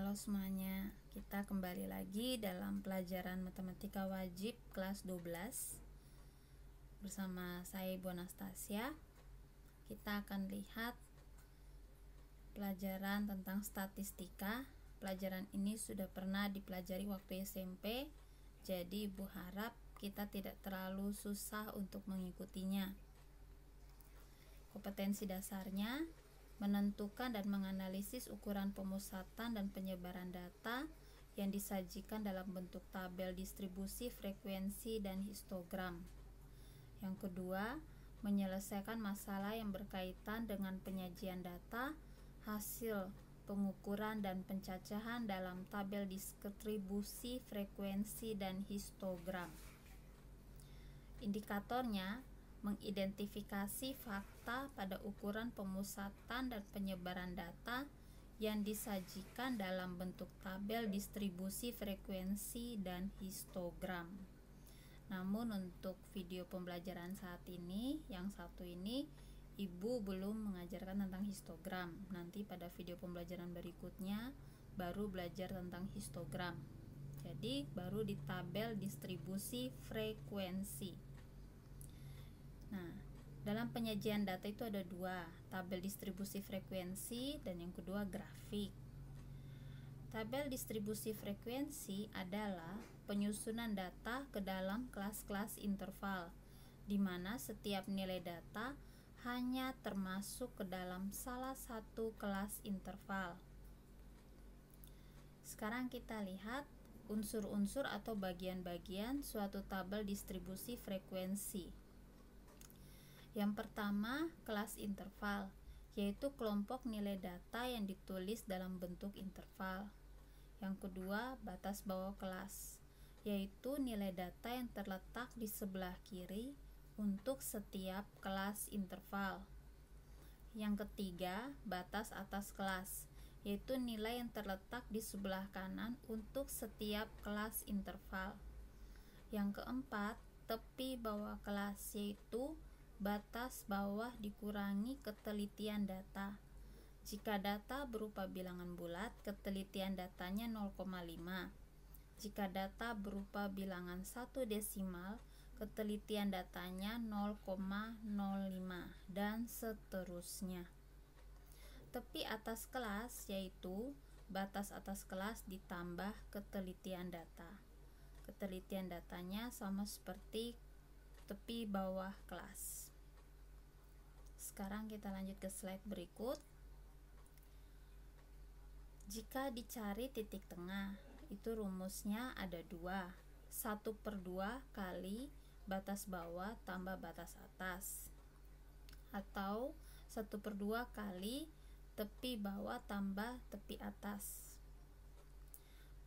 Halo semuanya, kita kembali lagi dalam pelajaran matematika wajib kelas 12 bersama saya Ibu Anastasia. Kita akan lihat pelajaran tentang statistika. Pelajaran ini sudah pernah dipelajari waktu SMP, jadi Ibu harap kita tidak terlalu susah untuk mengikutinya. Kompetensi dasarnya: menentukan dan menganalisis ukuran pemusatan dan penyebaran data yang disajikan dalam bentuk tabel distribusi, frekuensi, dan histogram. Yang kedua, menyelesaikan masalah yang berkaitan dengan penyajian data, hasil pengukuran dan pencacahan dalam tabel distribusi, frekuensi, dan histogram. Indikatornya: mengidentifikasi fakta pada ukuran pemusatan dan penyebaran data yang disajikan dalam bentuk tabel distribusi, frekuensi, dan histogram. Namun untuk video pembelajaran saat ini, yang satu ini, Ibu belum mengajarkan tentang histogram. Nanti pada video pembelajaran berikutnya baru belajar tentang histogram. Jadi baru di tabel distribusi, frekuensi. Nah, dalam penyajian data itu ada dua, tabel distribusi frekuensi dan yang kedua grafik. Tabel distribusi frekuensi adalah penyusunan data ke dalam kelas-kelas interval, di mana setiap nilai data hanya termasuk ke dalam salah satu kelas interval. Sekarang kita lihat unsur-unsur atau bagian-bagian suatu tabel distribusi frekuensi. Yang pertama, kelas interval, yaitu kelompok nilai data yang ditulis dalam bentuk interval. Yang kedua, batas bawah kelas, yaitu nilai data yang terletak di sebelah kiri untuk setiap kelas interval. Yang ketiga, batas atas kelas, yaitu nilai yang terletak di sebelah kanan untuk setiap kelas interval. Yang keempat, tepi bawah kelas, yaitu batas bawah dikurangi ketelitian data. Jika data berupa bilangan bulat, ketelitian datanya 0,5. Jika data berupa bilangan 1 desimal, ketelitian datanya 0,05 dan seterusnya. Tepi atas kelas yaitu batas atas kelas ditambah ketelitian data. Ketelitian datanya sama seperti tepi bawah kelas. Sekarang kita lanjut ke slide berikut. Jika dicari titik tengah, itu rumusnya ada dua, 1/2 kali batas bawah tambah batas atas, atau 1/2 kali tepi bawah tambah tepi atas.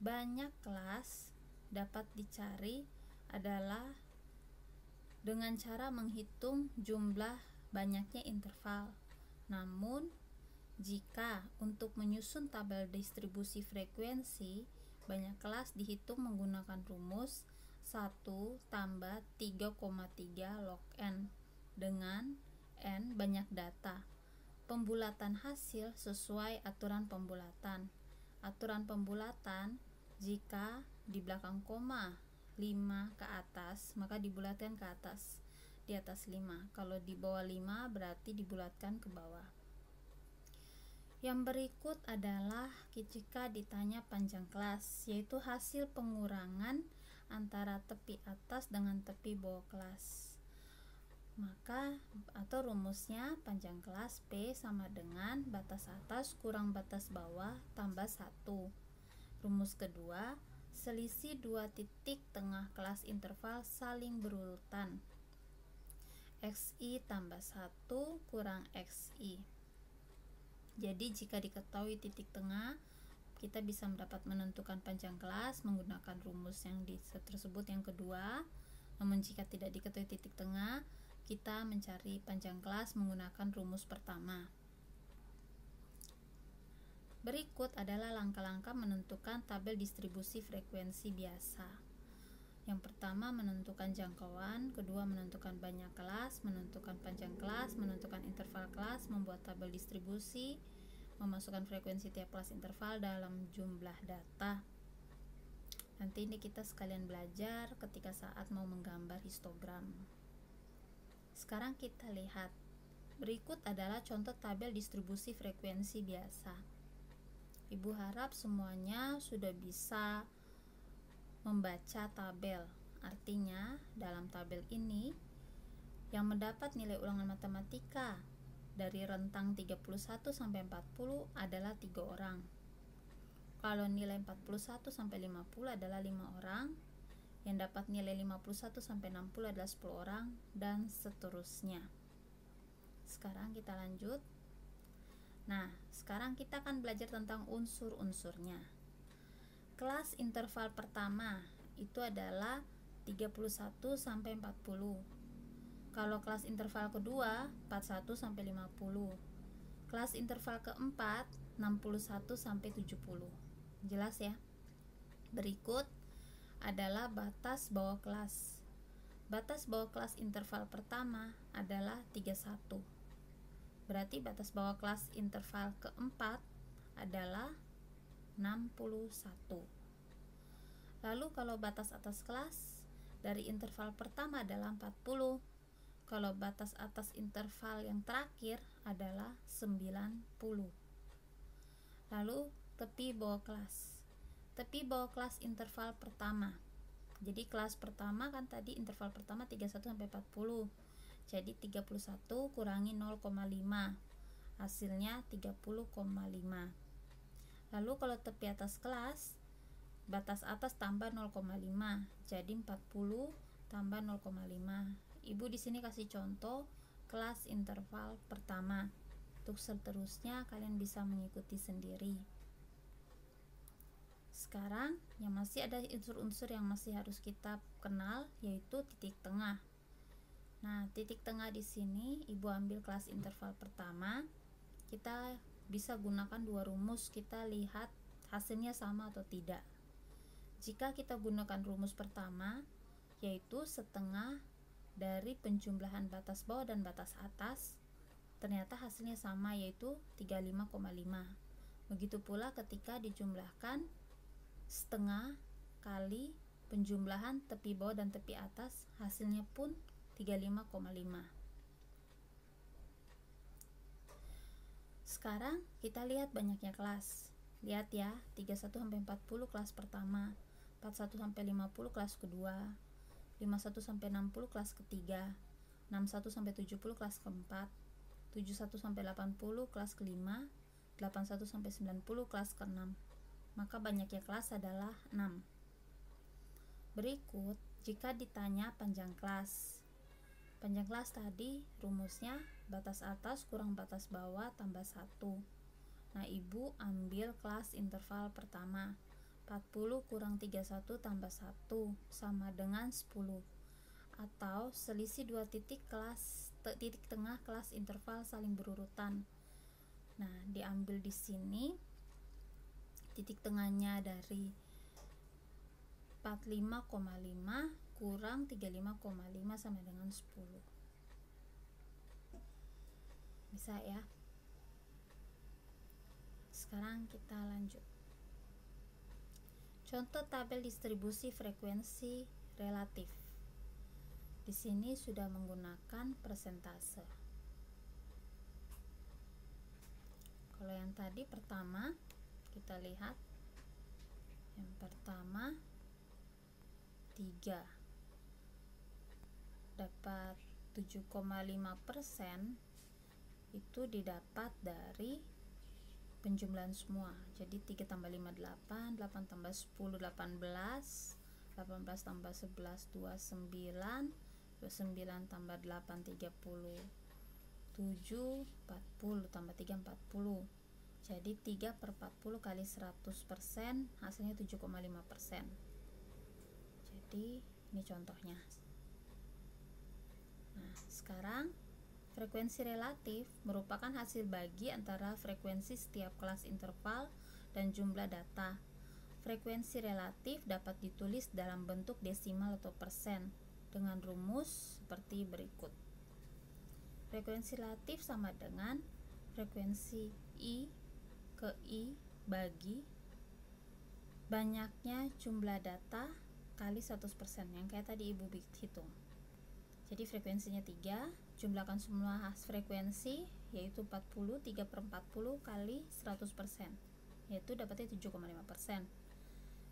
Banyak kelas dapat dicari adalah dengan cara menghitung jumlah banyaknya interval. Namun, jika untuk menyusun tabel distribusi frekuensi, banyak kelas dihitung menggunakan rumus 1 tambah 3,3 log n dengan n banyak data. Pembulatan hasil sesuai aturan pembulatan. Aturan pembulatan, jika di belakang koma 5 ke atas, maka dibulatkan ke atas, di atas 5. Kalau di bawah 5 berarti dibulatkan ke bawah. Yang berikut adalah jika ditanya panjang kelas, yaitu hasil pengurangan antara tepi atas dengan tepi bawah kelas. Maka atau rumusnya panjang kelas P sama dengan batas atas kurang batas bawah tambah 1. Rumus kedua, selisih dua titik tengah kelas interval saling berurutan. XI tambah 1 kurang XI. Jadi jika diketahui titik tengah, kita bisa mendapat menentukan panjang kelas menggunakan rumus yang tersebut yang kedua. Namun jika tidak diketahui titik tengah, kita mencari panjang kelas menggunakan rumus pertama. Berikut adalah langkah-langkah menentukan tabel distribusi frekuensi biasa. Yang pertama, menentukan jangkauan. Kedua, menentukan banyak kelas. Menentukan panjang kelas. Menentukan interval kelas. Membuat tabel distribusi. memasukkan frekuensi tiap kelas interval dalam jumlah data. Nanti ini kita sekalian belajar ketika saat mau menggambar histogram. Sekarang kita lihat. Berikut adalah contoh tabel distribusi frekuensi biasa. Ibu harap semuanya sudah bisa membaca tabel. Artinya, dalam tabel ini yang mendapat nilai ulangan matematika dari rentang 31 sampai 40 adalah 3 orang. Kalau nilai 41 sampai 50 adalah 5 orang. Yang dapat nilai 51 sampai 60 adalah 10 orang, dan seterusnya. Sekarang kita lanjut. Nah, sekarang kita akan belajar tentang unsur-unsurnya. Kelas interval pertama itu adalah 31 sampai 40. Kalau kelas interval kedua 41 sampai 50. Kelas interval keempat 61 sampai 70. Jelas ya? Berikut adalah batas bawah kelas. Batas bawah kelas interval pertama adalah 31. Berarti batas bawah kelas interval keempat adalah 61. Lalu kalau batas atas kelas dari interval pertama adalah 40. Kalau batas atas interval yang terakhir adalah 90. Lalu tepi bawah kelas. Tepi bawah kelas interval pertama. Jadi kelas pertama kan tadi interval pertama 31 sampai 40. Jadi 31 kurangi 0,5. Hasilnya 30,5. Lalu kalau tepi atas kelas, batas atas tambah 0,5. Jadi 40 tambah 0,5. Ibu di sini kasih contoh kelas interval pertama. Untuk seterusnya kalian bisa mengikuti sendiri. Sekarang yang masih ada unsur-unsur yang masih harus kita kenal, yaitu titik tengah. Nah, titik tengah di sini Ibu ambil kelas interval pertama. Kita bisa gunakan dua rumus, kita lihat hasilnya sama atau tidak. Jika kita gunakan rumus pertama, yaitu setengah dari penjumlahan batas bawah dan batas atas, ternyata hasilnya sama, yaitu 35,5. Begitu pula ketika dijumlahkan setengah kali penjumlahan tepi bawah dan tepi atas, hasilnya pun 35,5. Sekarang kita lihat banyaknya kelas. Lihat ya, 31 sampai 40 kelas pertama, 41 sampai 50 kelas kedua, 51 sampai 60 kelas ketiga, 61 sampai 70 kelas keempat, 71 sampai 80 kelas kelima, 81 sampai 90 kelas keenam. Maka banyaknya kelas adalah 6. Berikut jika ditanya panjang kelas. Panjang kelas tadi rumusnya batas atas kurang batas bawah tambah 1. Nah, Ibu ambil kelas interval pertama. 40 kurang 31 tambah 1 sama dengan 10. Atau selisih 2 titik tengah kelas interval saling berurutan. Nah, diambil di sini titik tengahnya dari 45,5 kurang 35,5 sama dengan 10. Bisa ya? Sekarang kita lanjut. Contoh tabel distribusi frekuensi relatif. Di sini sudah menggunakan persentase. Kalau yang tadi pertama, kita lihat. Yang pertama 3 dapat 7,5%, itu didapat dari penjumlahan semua. Jadi 3 tambah 5 8, 8 tambah 10 18, 18 tambah 11 29, 29 tambah 8 30, 7 40 tambah 3 40. Jadi 3 per 40 kali 100%, hasilnya 7,5%. Jadi ini contohnya. Nah, sekarang frekuensi relatif merupakan hasil bagi antara frekuensi setiap kelas interval dan jumlah data. Frekuensi relatif dapat ditulis dalam bentuk desimal atau persen dengan rumus seperti berikut. Frekuensi relatif sama dengan frekuensi I ke I bagi banyaknya jumlah data kali 100%, yang kayak tadi ibu hitung. Jadi frekuensinya 3, jumlahkan semua frekuensi, yaitu 40, 3/40 kali 100%, yaitu dapatnya 7,5%.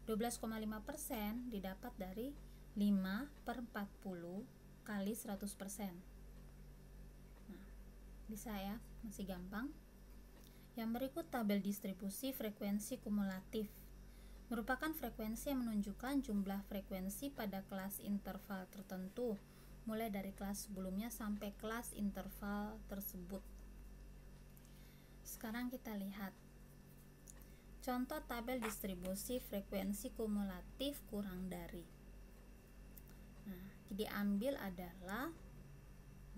12,5% didapat dari 5/40 kali 100%. Nah, bisa ya, masih gampang. Yang berikut tabel distribusi frekuensi kumulatif. Merupakan frekuensi yang menunjukkan jumlah frekuensi pada kelas interval tertentu, mulai dari kelas sebelumnya sampai kelas interval tersebut. Sekarang kita lihat contoh tabel distribusi frekuensi kumulatif kurang dari. Nah, diambil adalah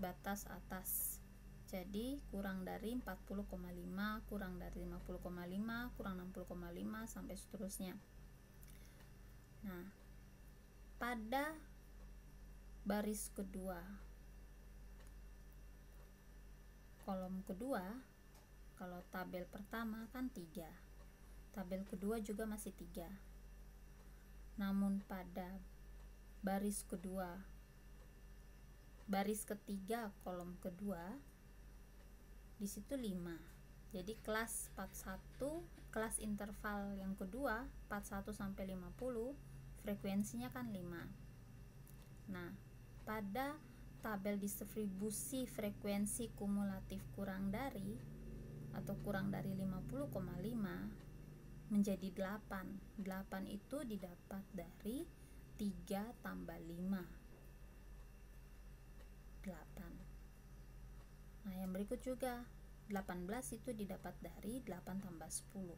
batas atas. Jadi kurang dari 40,5, kurang dari 50,5, kurang 60,5 sampai seterusnya. Nah, pada baris kedua, kolom kedua, kalau tabel pertama kan 3, tabel kedua juga masih 3. Namun pada baris kedua, baris ketiga kolom kedua, di situ 5. Jadi kelas 41, kelas interval yang kedua 41 sampai 50, frekuensinya kan 5. Nah, pada tabel distribusi frekuensi kumulatif kurang dari atau kurang dari 50,5 menjadi 8. 8 itu didapat dari 3 tambah 5. 8. Nah, yang berikut juga 18 itu didapat dari 8 tambah 10.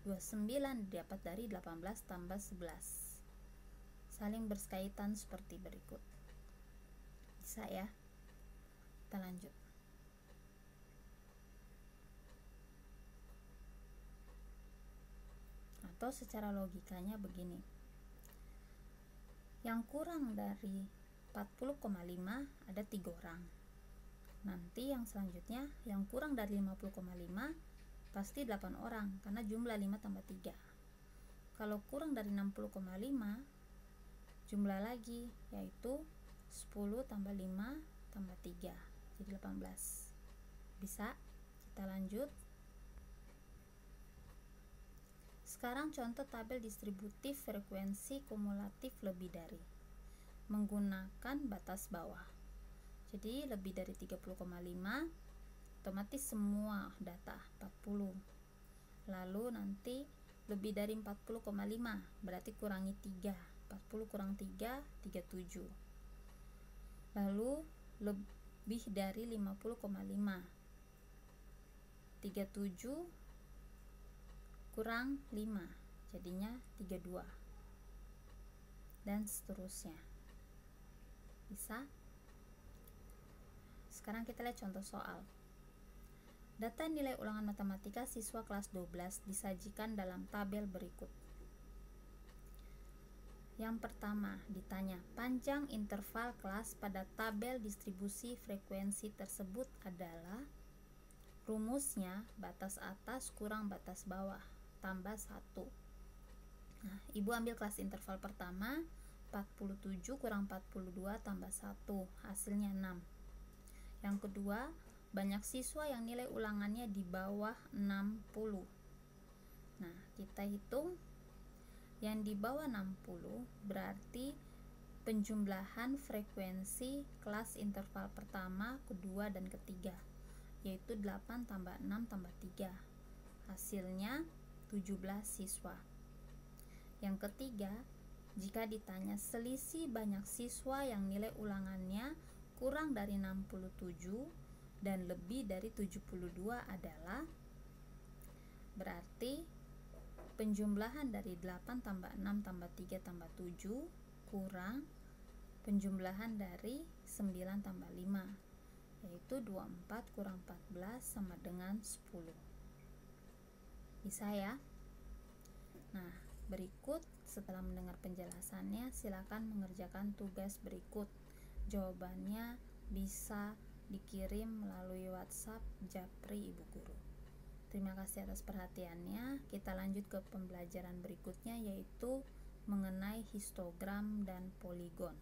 29 didapat dari 18 tambah 11. Saling berkaitan seperti berikut. Bisa ya? Kita lanjut. Atau secara logikanya begini. Yang kurang dari 40,5 ada 3 orang. Nanti yang selanjutnya yang kurang dari 50,5 pasti 8 orang karena jumlah 5 tambah 3. Kalau kurang dari 60,5 jumlah lagi, yaitu 10 tambah 5 tambah 3, jadi 18. Bisa? Kita lanjut. Sekarang contoh tabel distributif frekuensi kumulatif lebih dari menggunakan batas bawah. Jadi lebih dari 30,5 otomatis semua data 40. Lalu nanti lebih dari 40,5 berarti kurangi 3. 40 kurang 3, 37. Lalu lebih dari 50,5, 37 kurang 5 jadinya 32, dan seterusnya. Bisa? Sekarang kita lihat contoh soal. Data nilai ulangan matematika siswa kelas 12 disajikan dalam tabel berikut. Yang pertama ditanya, panjang interval kelas pada tabel distribusi frekuensi tersebut adalah, rumusnya batas atas kurang batas bawah tambah 1. Nah, ibu ambil kelas interval pertama, 47 kurang 42 tambah 1, hasilnya 6. Yang kedua, banyak siswa yang nilai ulangannya di bawah 60. Nah, kita hitung yang di bawah 60 berarti penjumlahan frekuensi kelas interval pertama, kedua, dan ketiga, yaitu 8 tambah 6 tambah 3. Hasilnya 17 siswa. Yang ketiga, jika ditanya selisih banyak siswa yang nilai ulangannya kurang dari 67 dan lebih dari 72 adalah, berarti penjumlahan dari 8 tambah 6 tambah 3 tambah 7 kurang penjumlahan dari 9 tambah 5, yaitu 24 kurang 14 sama dengan 10. Bisa ya? Nah, berikut setelah mendengar penjelasannya silakan mengerjakan tugas berikut. Jawabannya bisa dikirim melalui WhatsApp Japri Ibu Guru. Terima kasih atas perhatiannya. Kita lanjut ke pembelajaran berikutnya, yaitu mengenai histogram dan poligon.